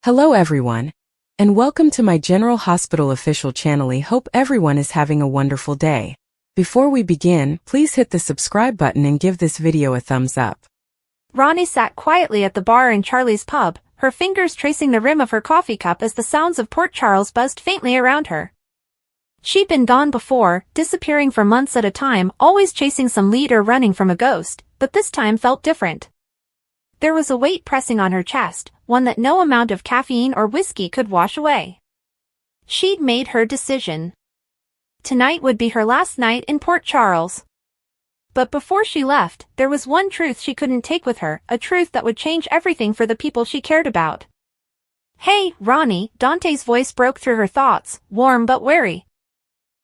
Hello everyone, and welcome to my General Hospital official channel. I hope everyone is having a wonderful day. Before we begin, please hit the subscribe button and give this video a thumbs up. Ronnie sat quietly at the bar in Charlie's pub, her fingers tracing the rim of her coffee cup as the sounds of Port Charles buzzed faintly around her. She'd been gone before, disappearing for months at a time, always chasing some lead or running from a ghost, but this time felt different. There was a weight pressing on her chest, one that no amount of caffeine or whiskey could wash away. She'd made her decision. Tonight would be her last night in Port Charles. But before she left, there was one truth she couldn't take with her, a truth that would change everything for the people she cared about. "Hey, Ronnie," Dante's voice broke through her thoughts, warm but wary.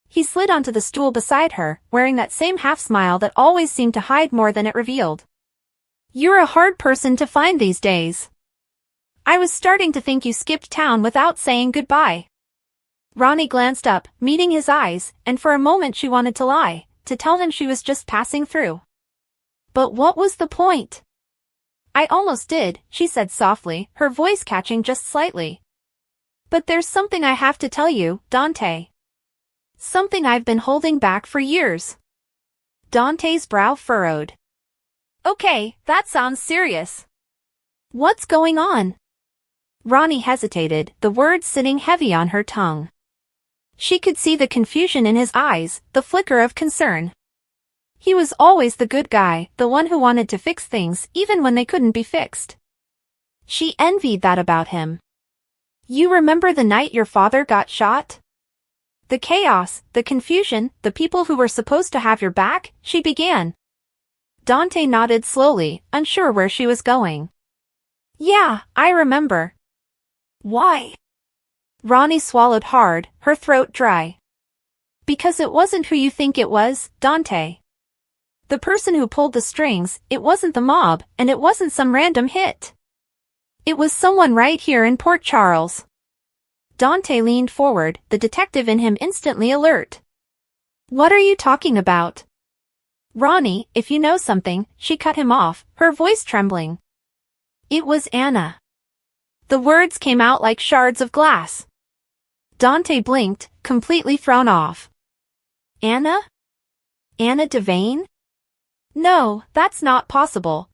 He slid onto the stool beside her, wearing that same half-smile that always seemed to hide more than it revealed. "You're a hard person to find these days. I was starting to think you skipped town without saying goodbye." Ronnie glanced up, meeting his eyes, and for a moment she wanted to lie, to tell him she was just passing through. But what was the point? "I almost did," she said softly, her voice catching just slightly. "But there's something I have to tell you, Dante. Something I've been holding back for years." Dante's brow furrowed. "Okay, that sounds serious. What's going on?" Ronnie hesitated, the words sitting heavy on her tongue. She could see the confusion in his eyes, the flicker of concern. He was always the good guy, the one who wanted to fix things even when they couldn't be fixed. She envied that about him. "You remember the night your father got shot? The chaos, the confusion, the people who were supposed to have your back?" she began. Dante nodded slowly, unsure where she was going. "Yeah, I remember." "Why?" Ronnie swallowed hard, her throat dry. "Because it wasn't who you think it was, Dante. The person who pulled the strings, it wasn't the mob, and it wasn't some random hit. It was someone right here in Port Charles." Dante leaned forward, the detective in him instantly alert. "What are you talking about?" "Ronnie, if you know something," she cut him off, her voice trembling. "It was Anna." The words came out like shards of glass. Dante blinked, completely thrown off. "Anna? Anna Devane? No, that's not possible.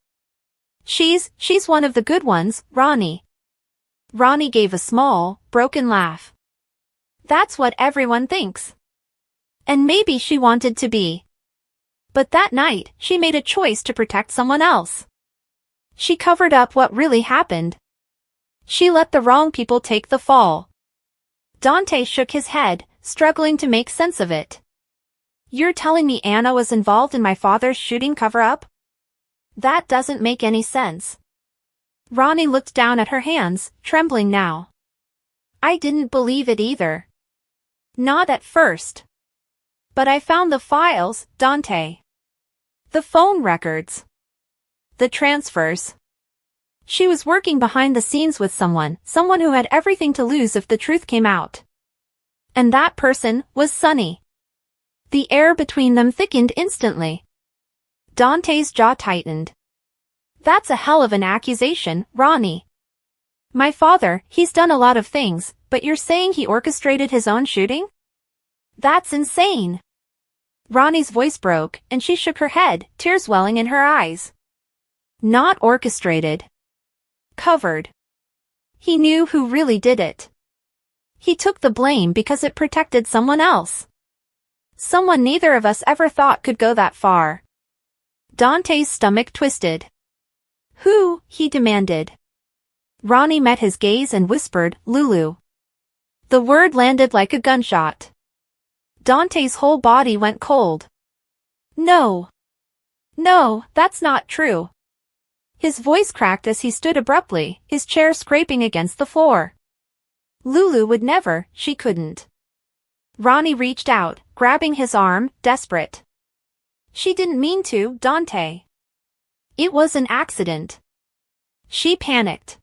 She's one of the good ones, Ronnie." Ronnie gave a small, broken laugh. "That's what everyone thinks. And maybe she wanted to be. But that night, she made a choice to protect someone else. She covered up what really happened. She let the wrong people take the fall." Dante shook his head, struggling to make sense of it. "You're telling me Anna was involved in my father's shooting cover-up? That doesn't make any sense." Ronnie looked down at her hands, trembling now. "I didn't believe it either. Not at first. But I found the files, Dante. The phone records. The transfers. She was working behind the scenes with someone who had everything to lose if the truth came out. And that person was Sonny." The air between them thickened instantly. Dante's jaw tightened. "That's a hell of an accusation, Ronnie. My father, he's done a lot of things, but you're saying he orchestrated his own shooting? That's insane." Ronnie's voice broke, and she shook her head, tears welling in her eyes. "Not orchestrated. Covered. He knew who really did it. He took the blame because it protected someone else. Someone neither of us ever thought could go that far." Dante's stomach twisted. "Who?" he demanded. Ronnie met his gaze and whispered, "Lulu." The word landed like a gunshot. Dante's whole body went cold. "No. No, that's not true." His voice cracked as he stood abruptly, his chair scraping against the floor. "Lulu would never, she couldn't." Ronnie reached out, grabbing his arm, desperate. "She didn't mean to, Dante. It was an accident." She panicked.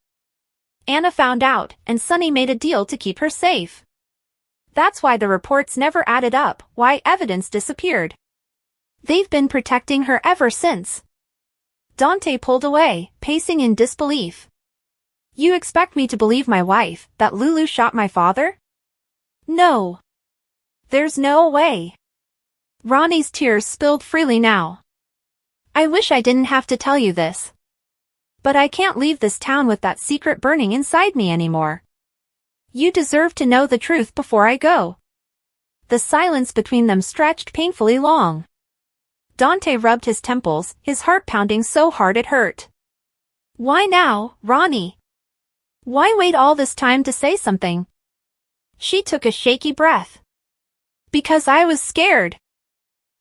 "Anna found out, and Sonny made a deal to keep her safe. That's why the reports never added up, why evidence disappeared. They've been protecting her ever since." Dante pulled away, pacing in disbelief. You expect me to believe my wife, that Lulu shot my father? No. There's no way. Ronnie's tears spilled freely now. I wish I didn't have to tell you this. But I can't leave this town with that secret burning inside me anymore. You deserve to know the truth before I go. The silence between them stretched painfully long. Dante rubbed his temples, his heart pounding so hard it hurt. Why now, Ronnie? Why wait all this time to say something? She took a shaky breath. Because I was scared.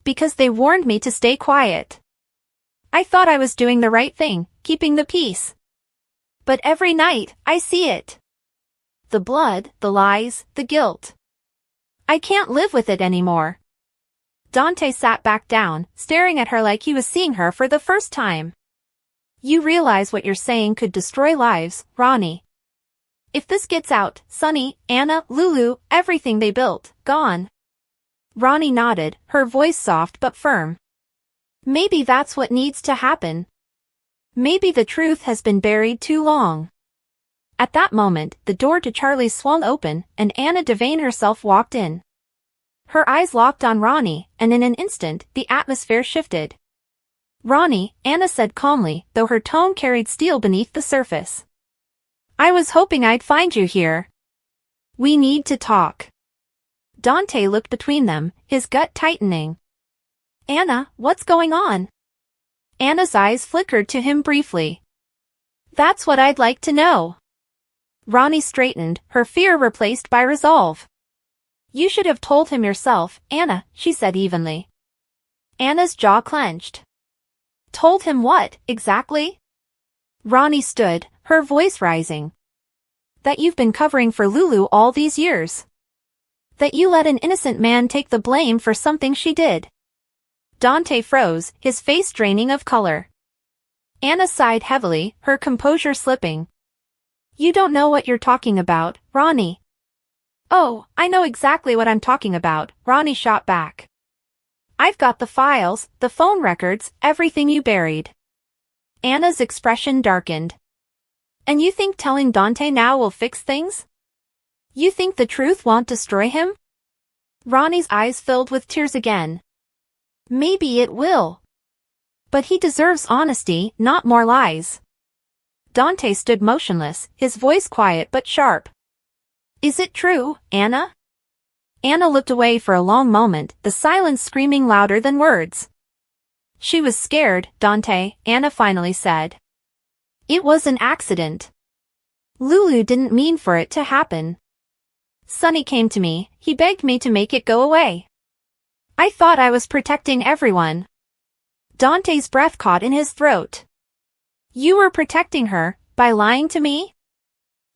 Because they warned me to stay quiet. I thought I was doing the right thing, keeping the peace. But every night, I see it. The blood, the lies, the guilt. I can't live with it anymore. Dante sat back down, staring at her like he was seeing her for the first time. You realize what you're saying could destroy lives, Ronnie. If this gets out, Sonny, Anna, Lulu, everything they built, gone. Ronnie nodded, her voice soft but firm. Maybe that's what needs to happen. Maybe the truth has been buried too long. At that moment, the door to Charlie's swung open, and Anna Devane herself walked in. Her eyes locked on Ronnie, and in an instant, the atmosphere shifted. Ronnie, Anna said calmly, though her tone carried steel beneath the surface. I was hoping I'd find you here. We need to talk. Dante looked between them, his gut tightening. Anna, what's going on? Anna's eyes flickered to him briefly. That's what I'd like to know. Ronnie straightened, her fear replaced by resolve. You should have told him yourself, Anna, she said evenly. Anna's jaw clenched. Told him what, exactly? Ronnie stood, her voice rising. That you've been covering for Lulu all these years. That you let an innocent man take the blame for something she did. Dante froze, his face draining of color. Anna sighed heavily, her composure slipping. You don't know what you're talking about, Ronnie. Oh, I know exactly what I'm talking about, Ronnie shot back. I've got the files, the phone records, everything you buried. Anna's expression darkened. And you think telling Dante now will fix things? You think the truth won't destroy him? Ronnie's eyes filled with tears again. Maybe it will. But he deserves honesty, not more lies. Dante stood motionless, his voice quiet but sharp. Is it true, Anna? Anna looked away for a long moment, the silence screaming louder than words. She was scared, Dante, Anna finally said. It was an accident. Lulu didn't mean for it to happen. Sonny came to me, he begged me to make it go away. I thought I was protecting everyone. Dante's breath caught in his throat. You were protecting her, by lying to me?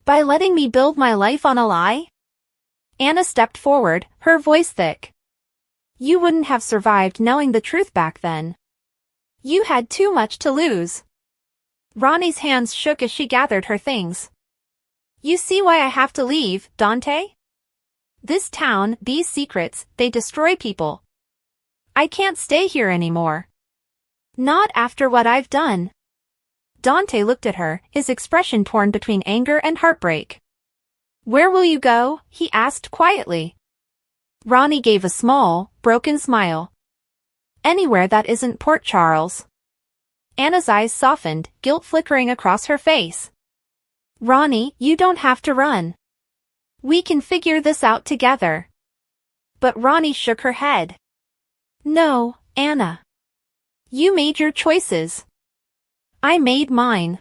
By letting me build my life on a lie? Anna stepped forward, her voice thick. You wouldn't have survived knowing the truth back then. You had too much to lose. Ronnie's hands shook as she gathered her things. You see why I have to leave, Dante? This town, these secrets, they destroy people. I can't stay here anymore. Not after what I've done. Dante looked at her, his expression torn between anger and heartbreak. Where will you go? He asked quietly. Ronnie gave a small, broken smile. Anywhere that isn't Port Charles. Anna's eyes softened, guilt flickering across her face. Ronnie, you don't have to run. We can figure this out together. But Ronnie shook her head. No, Anna. You made your choices. I made mine.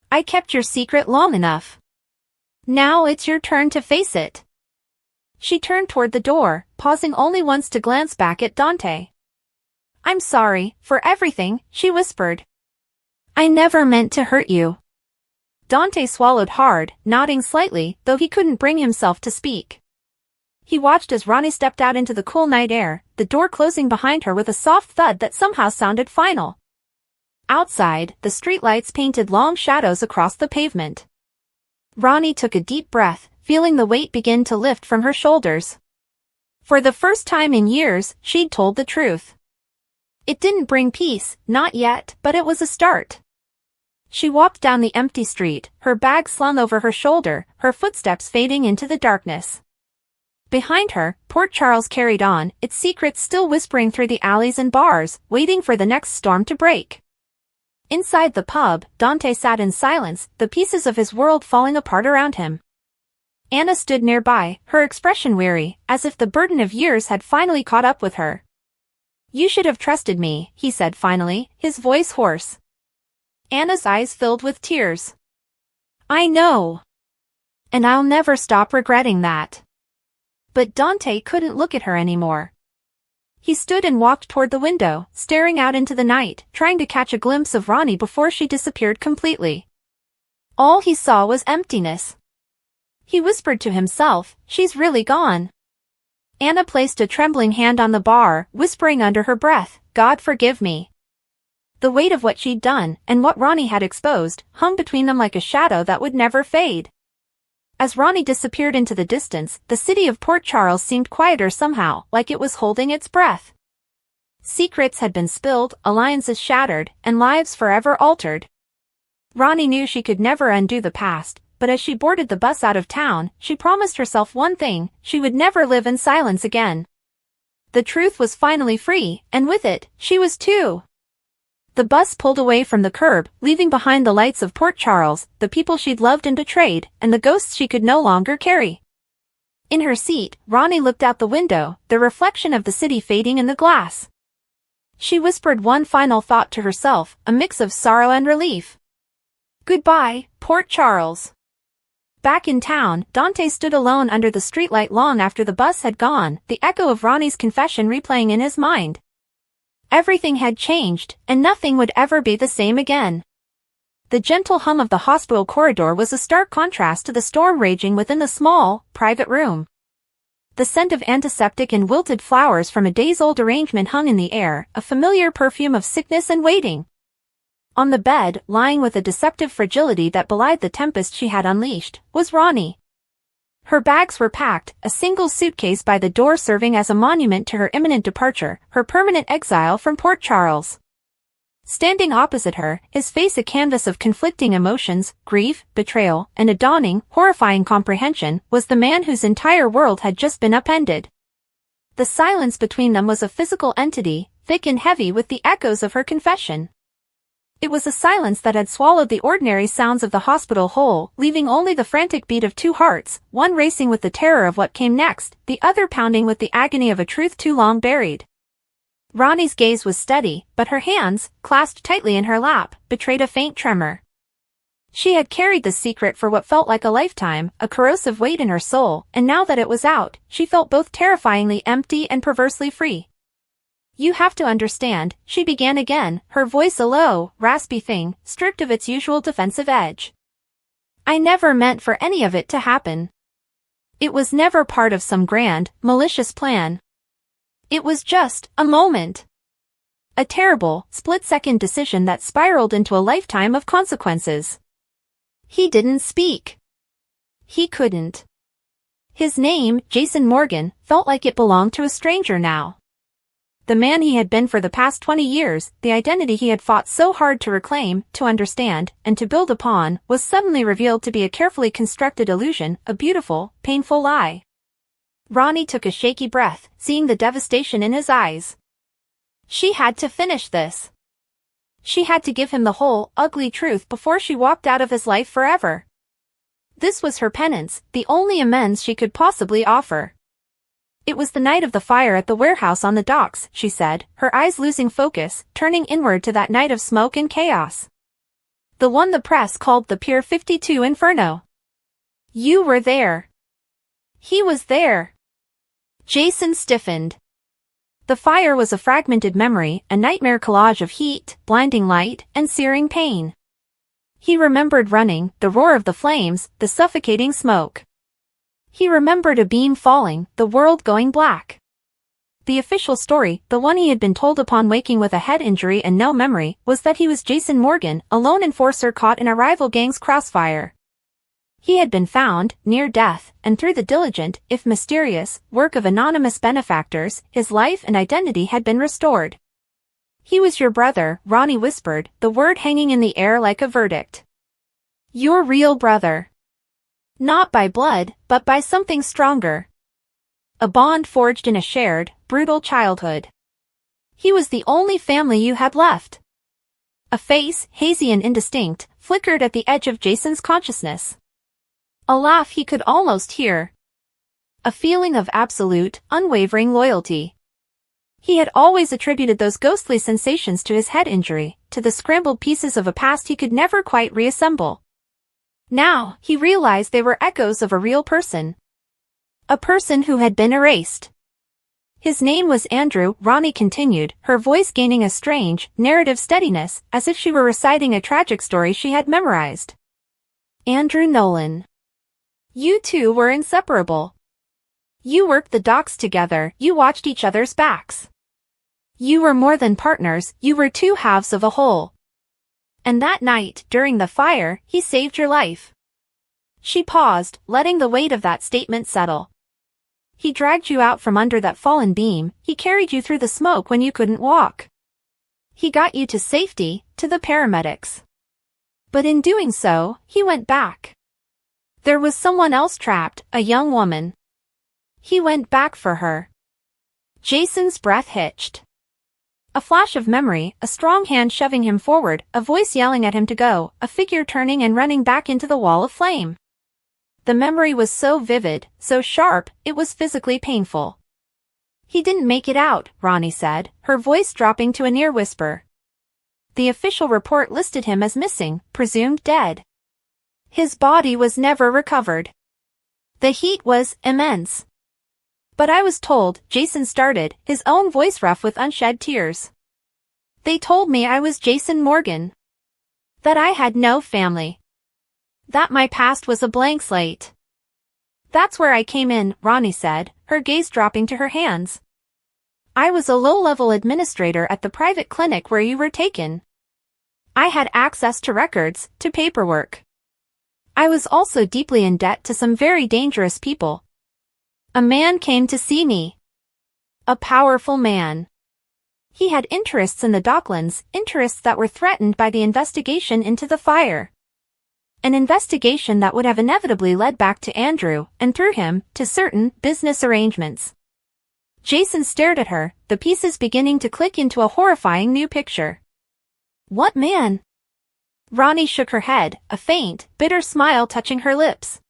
I kept your secret long enough. Now it's your turn to face it. She turned toward the door, pausing only once to glance back at Dante. I'm sorry, for everything, she whispered. I never meant to hurt you. Dante swallowed hard, nodding slightly, though he couldn't bring himself to speak. He watched as Ronnie stepped out into the cool night air, the door closing behind her with a soft thud that somehow sounded final. Outside, the streetlights painted long shadows across the pavement. Ronnie took a deep breath, feeling the weight begin to lift from her shoulders. For the first time in years, she'd told the truth. It didn't bring peace, not yet, but it was a start. She walked down the empty street, her bag slung over her shoulder, her footsteps fading into the darkness. Behind her, Port Charles carried on, its secrets still whispering through the alleys and bars, waiting for the next storm to break. Inside the pub, Dante sat in silence, the pieces of his world falling apart around him. Anna stood nearby, her expression weary, as if the burden of years had finally caught up with her. "You should have trusted me," he said finally, his voice hoarse. Anna's eyes filled with tears. "I know. And I'll never stop regretting that." But Dante couldn't look at her anymore. He stood and walked toward the window, staring out into the night, trying to catch a glimpse of Ronnie before she disappeared completely. All he saw was emptiness. He whispered to himself, "She's really gone." Anna placed a trembling hand on the bar, whispering under her breath, "God forgive me." The weight of what she'd done, and what Ronnie had exposed, hung between them like a shadow that would never fade. As Ronnie disappeared into the distance, the city of Port Charles seemed quieter somehow, like it was holding its breath. Secrets had been spilled, alliances shattered, and lives forever altered. Ronnie knew she could never undo the past, but as she boarded the bus out of town, she promised herself one thing: she would never live in silence again. The truth was finally free, and with it, she was too. The bus pulled away from the curb, leaving behind the lights of Port Charles, the people she'd loved and betrayed, and the ghosts she could no longer carry. In her seat, Ronnie looked out the window, the reflection of the city fading in the glass. She whispered one final thought to herself, a mix of sorrow and relief. "Goodbye, Port Charles." Back in town, Dante stood alone under the streetlight long after the bus had gone, the echo of Ronnie's confession replaying in his mind. Everything had changed, and nothing would ever be the same again. The gentle hum of the hospital corridor was a stark contrast to the storm raging within the small, private room. The scent of antiseptic and wilted flowers from a days-old arrangement hung in the air, a familiar perfume of sickness and waiting. On the bed, lying with a deceptive fragility that belied the tempest she had unleashed, was Ronnie. Her bags were packed, a single suitcase by the door serving as a monument to her imminent departure, her permanent exile from Port Charles. Standing opposite her, his face a canvas of conflicting emotions, grief, betrayal, and a dawning, horrifying comprehension, was the man whose entire world had just been upended. The silence between them was a physical entity, thick and heavy with the echoes of her confession. It was a silence that had swallowed the ordinary sounds of the hospital whole, leaving only the frantic beat of two hearts, one racing with the terror of what came next, the other pounding with the agony of a truth too long buried. Ronnie's gaze was steady, but her hands, clasped tightly in her lap, betrayed a faint tremor. She had carried the secret for what felt like a lifetime, a corrosive weight in her soul, and now that it was out, she felt both terrifyingly empty and perversely free. "You have to understand," she began again, her voice a low, raspy thing, stripped of its usual defensive edge. "I never meant for any of it to happen. It was never part of some grand, malicious plan. It was just a moment. A terrible, split-second decision that spiraled into a lifetime of consequences." He didn't speak. He couldn't. His name, Jason Morgan, felt like it belonged to a stranger now. The man he had been for the past 20 years, the identity he had fought so hard to reclaim, to understand, and to build upon, was suddenly revealed to be a carefully constructed illusion, a beautiful, painful lie. Ronnie took a shaky breath, seeing the devastation in his eyes. She had to finish this. She had to give him the whole, ugly truth before she walked out of his life forever. This was her penance, the only amends she could possibly offer. "It was the night of the fire at the warehouse on the docks," she said, her eyes losing focus, turning inward to that night of smoke and chaos. "The one the press called the Pier 52 Inferno. You were there." He was there. Jason stiffened. The fire was a fragmented memory, a nightmare collage of heat, blinding light, and searing pain. He remembered running, the roar of the flames, the suffocating smoke. He remembered a beam falling, the world going black. The official story, the one he had been told upon waking with a head injury and no memory, was that he was Jason Morgan, a lone enforcer caught in a rival gang's crossfire. He had been found, near death, and through the diligent, if mysterious, work of anonymous benefactors, his life and identity had been restored. He was your brother, Ronnie whispered, the word hanging in the air like a verdict. Your real brother. Not by blood, but by something stronger. A bond forged in a shared, brutal childhood. He was the only family you had left. A face, hazy and indistinct, flickered at the edge of Jason's consciousness. A laugh he could almost hear. A feeling of absolute, unwavering loyalty. He had always attributed those ghostly sensations to his head injury, to the scrambled pieces of a past he could never quite reassemble. Now, he realized they were echoes of a real person. A person who had been erased. His name was Andrew, Ronnie continued, her voice gaining a strange, narrative steadiness, as if she were reciting a tragic story she had memorized. Andrew Nolan. You two were inseparable. You worked the docks together, you watched each other's backs. You were more than partners, you were two halves of a whole. And that night, during the fire, he saved your life. She paused, letting the weight of that statement settle. He dragged you out from under that fallen beam, he carried you through the smoke when you couldn't walk. He got you to safety, to the paramedics. But in doing so, he went back. There was someone else trapped, a young woman. He went back for her. Jason's breath hitched. A flash of memory, a strong hand shoving him forward, a voice yelling at him to go, a figure turning and running back into the wall of flame. The memory was so vivid, so sharp, it was physically painful. He didn't make it out, Ronnie said, her voice dropping to a near whisper. The official report listed him as missing, presumed dead. His body was never recovered. The heat was immense. But I was told, Jason started, his own voice rough with unshed tears. They told me I was Jason Morgan. That I had no family. That my past was a blank slate. That's where I came in, Ronnie said, her gaze dropping to her hands. I was a low-level administrator at the private clinic where you were taken. I had access to records, to paperwork. I was also deeply in debt to some very dangerous people. A man came to see me. A powerful man. He had interests in the Docklands, interests that were threatened by the investigation into the fire. An investigation that would have inevitably led back to Andrew, and through him, to certain business arrangements. Jason stared at her, the pieces beginning to click into a horrifying new picture. What man? Ronnie shook her head, a faint, bitter smile touching her lips.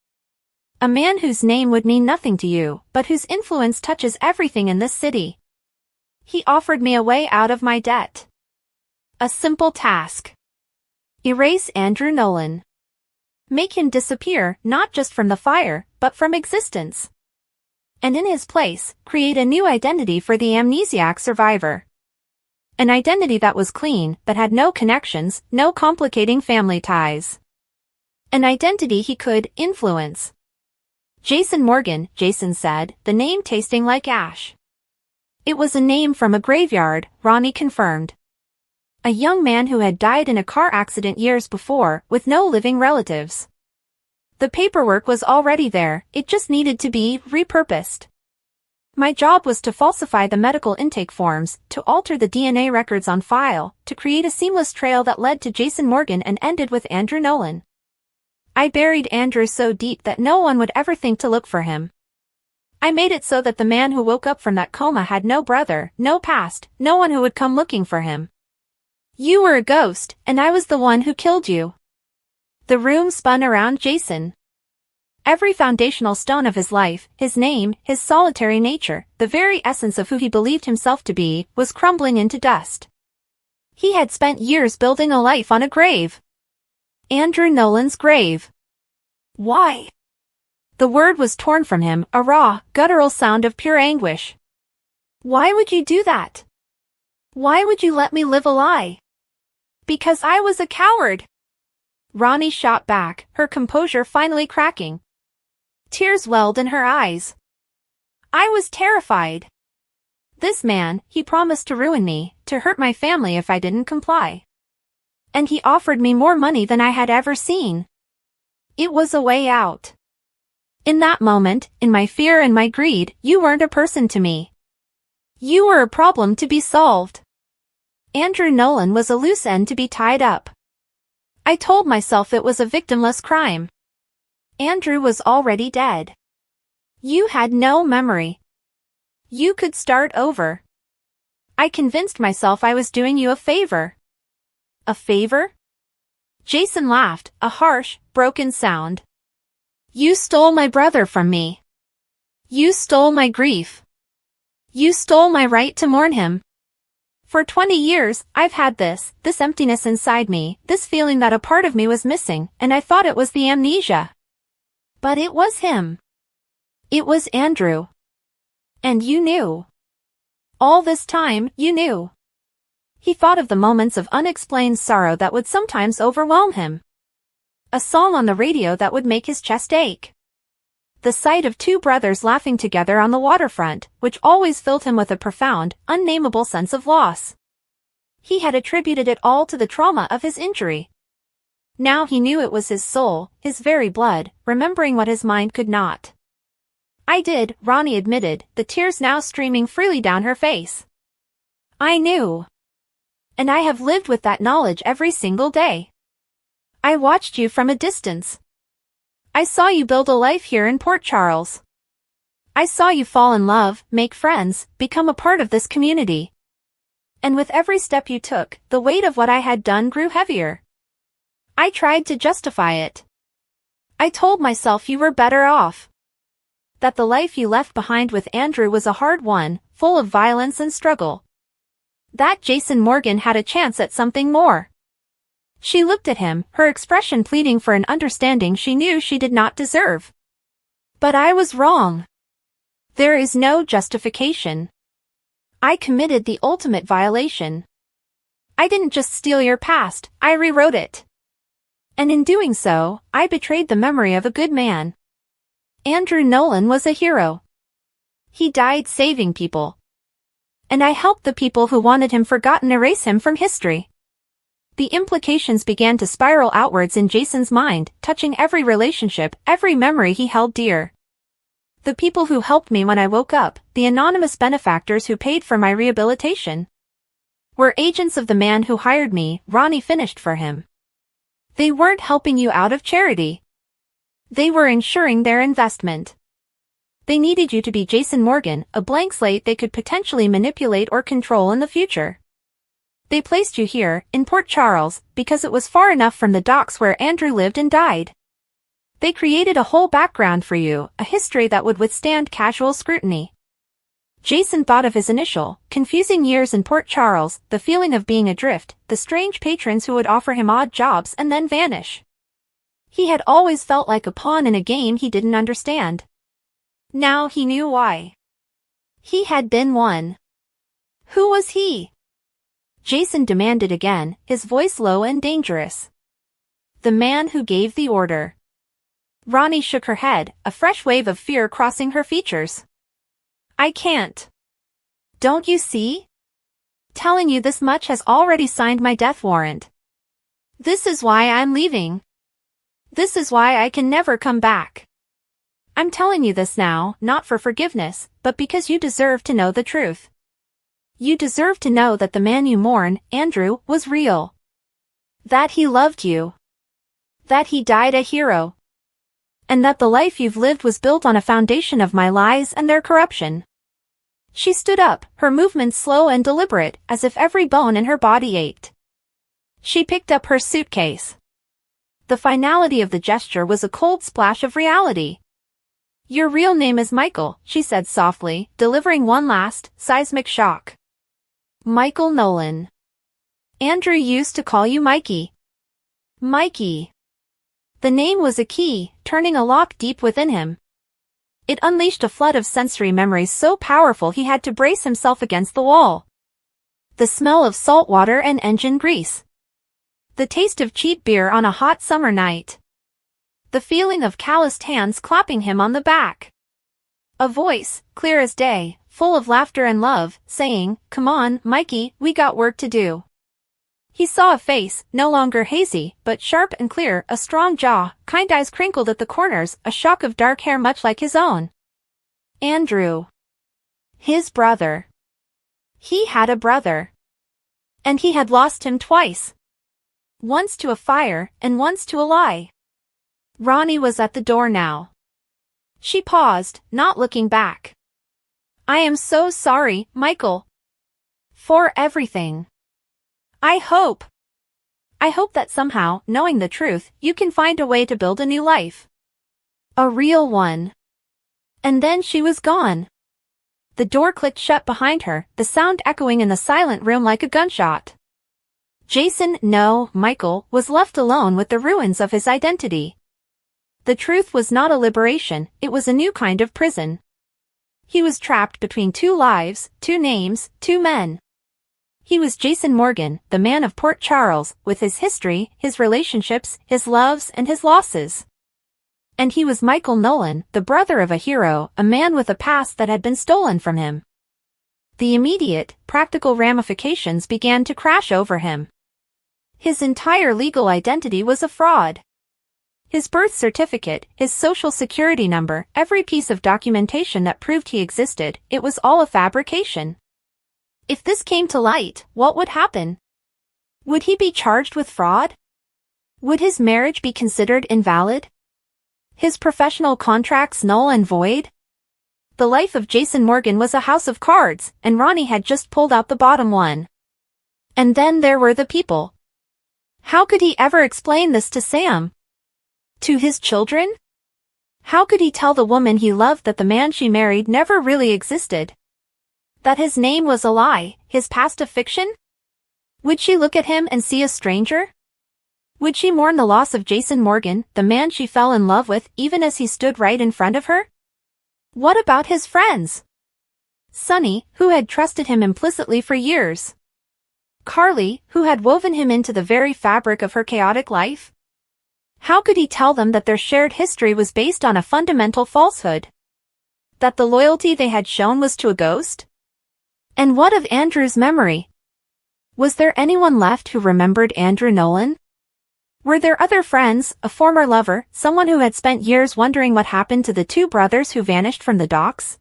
A man whose name would mean nothing to you, but whose influence touches everything in this city. He offered me a way out of my debt. A simple task. Erase Andrew Nolan. Make him disappear, not just from the fire, but from existence. And in his place, create a new identity for the amnesiac survivor. An identity that was clean, that had no connections, no complicating family ties. An identity he could influence. Jason Morgan, Jason said, the name tasting like ash. It was a name from a graveyard, Ronnie confirmed. A young man who had died in a car accident years before, with no living relatives. The paperwork was already there, it just needed to be repurposed. My job was to falsify the medical intake forms, to alter the DNA records on file, to create a seamless trail that led to Jason Morgan and ended with Andrew Nolan. I buried Andrew so deep that no one would ever think to look for him. I made it so that the man who woke up from that coma had no brother, no past, no one who would come looking for him. You were a ghost, and I was the one who killed you. The room spun around Jason. Every foundational stone of his life, his name, his solitary nature, the very essence of who he believed himself to be, was crumbling into dust. He had spent years building a life on a grave. Andrew Nolan's grave. Why? The word was torn from him, a raw, guttural sound of pure anguish. Why would you do that? Why would you let me live a lie? Because I was a coward. Ronnie shot back, her composure finally cracking. Tears welled in her eyes. I was terrified. This man, he promised to ruin me, to hurt my family if I didn't comply. And he offered me more money than I had ever seen. It was a way out. In that moment, in my fear and my greed, you weren't a person to me. You were a problem to be solved. Andrew Nolan was a loose end to be tied up. I told myself it was a victimless crime. Andrew was already dead. You had no memory. You could start over. I convinced myself I was doing you a favor. A favor? Jason laughed, a harsh, broken sound. You stole my brother from me. You stole my grief. You stole my right to mourn him. For 20 years, I've had this emptiness inside me, this feeling that a part of me was missing, and I thought it was the amnesia. But it was him. It was Andrew. And you knew. All this time, you knew. He thought of the moments of unexplained sorrow that would sometimes overwhelm him. A song on the radio that would make his chest ache. The sight of two brothers laughing together on the waterfront, which always filled him with a profound, unnameable sense of loss. He had attributed it all to the trauma of his injury. Now he knew it was his soul, his very blood, remembering what his mind could not. I did, Ronnie admitted, the tears now streaming freely down her face. I knew. And I have lived with that knowledge every single day. I watched you from a distance. I saw you build a life here in Port Charles. I saw you fall in love, make friends, become a part of this community. And with every step you took, the weight of what I had done grew heavier. I tried to justify it. I told myself you were better off. That the life you left behind with Andrew was a hard one, full of violence and struggle. That Jason Morgan had a chance at something more. She looked at him, her expression pleading for an understanding she knew she did not deserve. But I was wrong. There is no justification. I committed the ultimate violation. I didn't just steal your past, I rewrote it. And in doing so, I betrayed the memory of a good man. Andrew Nolan was a hero. He died saving people. And I helped the people who wanted him forgotten erase him from history. The implications began to spiral outwards in Jason's mind, touching every relationship, every memory he held dear. The people who helped me when I woke up, the anonymous benefactors who paid for my rehabilitation, were agents of the man who hired me, Ronnie finished for him. They weren't helping you out of charity. They were ensuring their investment. They needed you to be Jason Morgan, a blank slate they could potentially manipulate or control in the future. They placed you here, in Port Charles, because it was far enough from the docks where Andrew lived and died. They created a whole background for you, a history that would withstand casual scrutiny. Jason thought of his initial, confusing years in Port Charles, the feeling of being adrift, the strange patrons who would offer him odd jobs and then vanish. He had always felt like a pawn in a game he didn't understand. Now he knew why. He had been one. Who was he? Jason demanded again, his voice low and dangerous. The man who gave the order. Ronnie shook her head, a fresh wave of fear crossing her features. I can't. Don't you see? Telling you this much has already signed my death warrant. This is why I'm leaving. This is why I can never come back. I'm telling you this now, not for forgiveness, but because you deserve to know the truth. You deserve to know that the man you mourn, Andrew, was real. That he loved you. That he died a hero. And that the life you've lived was built on a foundation of my lies and their corruption. She stood up, her movements slow and deliberate, as if every bone in her body ached. She picked up her suitcase. The finality of the gesture was a cold splash of reality. Your real name is Michael, she said softly, delivering one last, seismic shock. Michael Nolan. Andrew used to call you Mikey. Mikey. The name was a key, turning a lock deep within him. It unleashed a flood of sensory memories so powerful he had to brace himself against the wall. The smell of salt water and engine grease. The taste of cheap beer on a hot summer night. The feeling of calloused hands clapping him on the back. A voice, clear as day, full of laughter and love, saying, "Come on, Mikey, we got work to do." He saw a face, no longer hazy, but sharp and clear, a strong jaw, kind eyes crinkled at the corners, a shock of dark hair much like his own. Andrew. His brother. He had a brother. And he had lost him twice. Once to a fire, and once to a lie. Ronnie was at the door now. She paused, not looking back. I am so sorry, Michael. For everything. I hope that somehow, knowing the truth, you can find a way to build a new life. A real one. And then she was gone. The door clicked shut behind her, the sound echoing in the silent room like a gunshot. Michael, was left alone with the ruins of his identity. The truth was not a liberation, it was a new kind of prison. He was trapped between two lives, two names, two men. He was Jason Morgan, the man of Port Charles, with his history, his relationships, his loves and his losses. And he was Michael Nolan, the brother of a hero, a man with a past that had been stolen from him. The immediate, practical ramifications began to crash over him. His entire legal identity was a fraud. His birth certificate, his social security number, every piece of documentation that proved he existed, it was all a fabrication. If this came to light, what would happen? Would he be charged with fraud? Would his marriage be considered invalid? His professional contracts null and void? The life of Jason Morgan was a house of cards, and Ronnie had just pulled out the bottom one. And then there were the people. How could he ever explain this to Sam? To his children? How could he tell the woman he loved that the man she married never really existed? That his name was a lie, his past a fiction? Would she look at him and see a stranger? Would she mourn the loss of Jason Morgan, the man she fell in love with, even as he stood right in front of her? What about his friends? Sonny, who had trusted him implicitly for years. Carly, who had woven him into the very fabric of her chaotic life? How could he tell them that their shared history was based on a fundamental falsehood? That the loyalty they had shown was to a ghost? And what of Andrew's memory? Was there anyone left who remembered Andrew Nolan? Were there other friends, a former lover, someone who had spent years wondering what happened to the two brothers who vanished from the docks?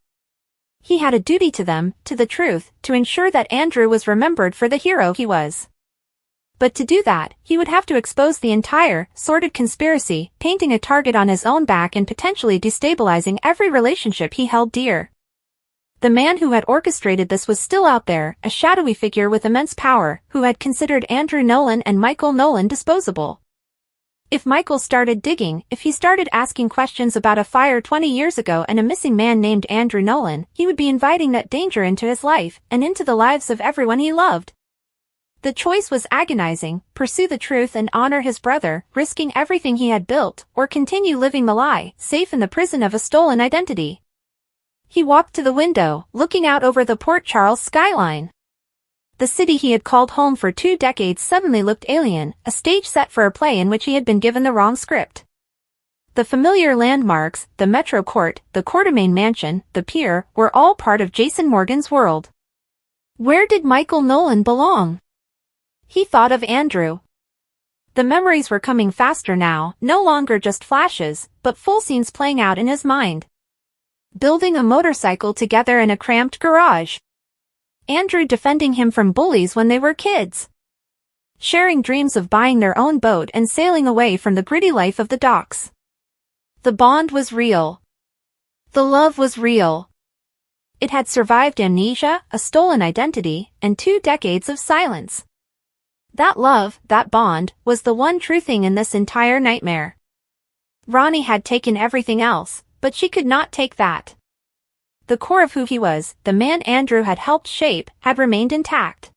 He had a duty to them, to the truth, to ensure that Andrew was remembered for the hero he was. But to do that, he would have to expose the entire, sordid conspiracy, painting a target on his own back and potentially destabilizing every relationship he held dear. The man who had orchestrated this was still out there, a shadowy figure with immense power, who had considered Andrew Nolan and Michael Nolan disposable. If Michael started digging, if he started asking questions about a fire 20 years ago and a missing man named Andrew Nolan, he would be inviting that danger into his life, and into the lives of everyone he loved. The choice was agonizing: pursue the truth and honor his brother, risking everything he had built, or continue living the lie, safe in the prison of a stolen identity. He walked to the window, looking out over the Port Charles skyline. The city he had called home for 2 decades suddenly looked alien, a stage set for a play in which he had been given the wrong script. The familiar landmarks, the Metro Court, the Quartermain Mansion, the pier, were all part of Jason Morgan's world. Where did Michael Nolan belong? He thought of Andrew. The memories were coming faster now, no longer just flashes, but full scenes playing out in his mind. Building a motorcycle together in a cramped garage. Andrew defending him from bullies when they were kids. Sharing dreams of buying their own boat and sailing away from the gritty life of the docks. The bond was real. The love was real. It had survived amnesia, a stolen identity, and 2 decades of silence. That love, that bond, was the one true thing in this entire nightmare. Ronnie had taken everything else, but she could not take that. The core of who he was, the man Andrew had helped shape, had remained intact.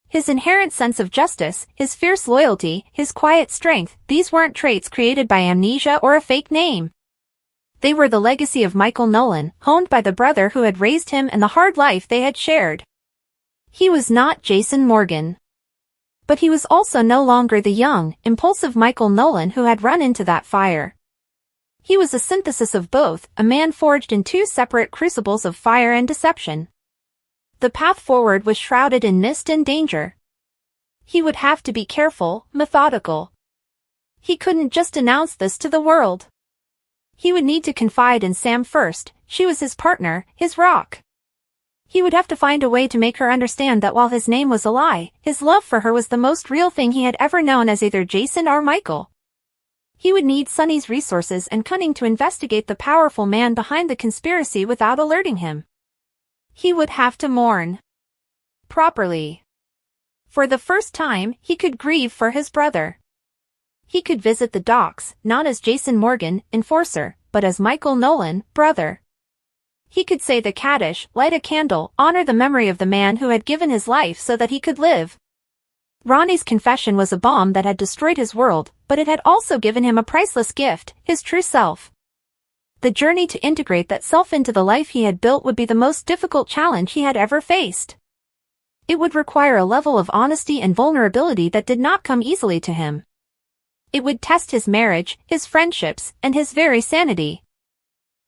His inherent sense of justice, his fierce loyalty, his quiet strength, these weren't traits created by amnesia or a fake name. They were the legacy of Michael Nolan, honed by the brother who had raised him and the hard life they had shared. He was not Jason Morgan. But he was also no longer the young, impulsive Michael Nolan who had run into that fire. He was a synthesis of both, a man forged in 2 separate crucibles of fire and deception. The path forward was shrouded in mist and danger. He would have to be careful, methodical. He couldn't just announce this to the world. He would need to confide in Sam first. She was his partner, his rock. He would have to find a way to make her understand that while his name was a lie, his love for her was the most real thing he had ever known as either Jason or Michael. He would need Sonny's resources and cunning to investigate the powerful man behind the conspiracy without alerting him. He would have to mourn properly. For the first time, he could grieve for his brother. He could visit the docks, not as Jason Morgan, enforcer, but as Michael Nolan, brother. He could say the Kaddish, light a candle, honor the memory of the man who had given his life so that he could live. Ronnie's confession was a bomb that had destroyed his world, but it had also given him a priceless gift, his true self. The journey to integrate that self into the life he had built would be the most difficult challenge he had ever faced. It would require a level of honesty and vulnerability that did not come easily to him. It would test his marriage, his friendships, and his very sanity.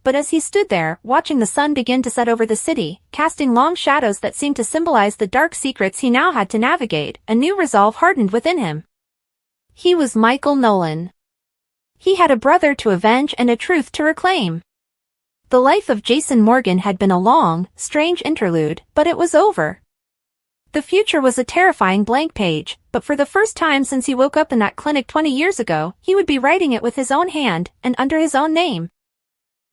But as he stood there, watching the sun begin to set over the city, casting long shadows that seemed to symbolize the dark secrets he now had to navigate, a new resolve hardened within him. He was Michael Nolan. He had a brother to avenge and a truth to reclaim. The life of Jason Morgan had been a long, strange interlude, but it was over. The future was a terrifying blank page, but for the first time since he woke up in that clinic 20 years ago, he would be writing it with his own hand, and under his own name.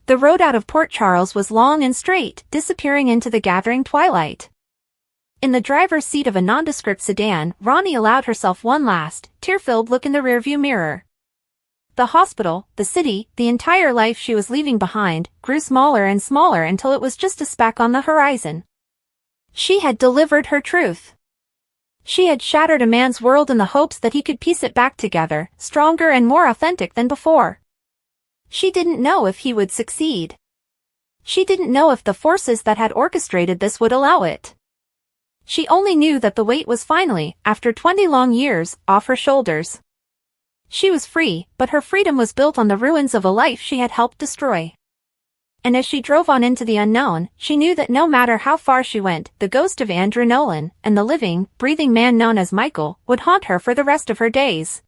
The road out of Port Charles was long and straight, disappearing into the gathering twilight. In the driver's seat of a nondescript sedan, Ronnie allowed herself one last, tear-filled look in the rearview mirror. The hospital, the city, the entire life she was leaving behind, grew smaller and smaller until it was just a speck on the horizon. She had delivered her truth. She had shattered a man's world in the hopes that he could piece it back together, stronger and more authentic than before. She didn't know if he would succeed. She didn't know if the forces that had orchestrated this would allow it. She only knew that the weight was finally, after 20 long years, off her shoulders. She was free, but her freedom was built on the ruins of a life she had helped destroy. And as she drove on into the unknown, she knew that no matter how far she went, the ghost of Andrew Nolan, and the living, breathing man known as Michael, would haunt her for the rest of her days.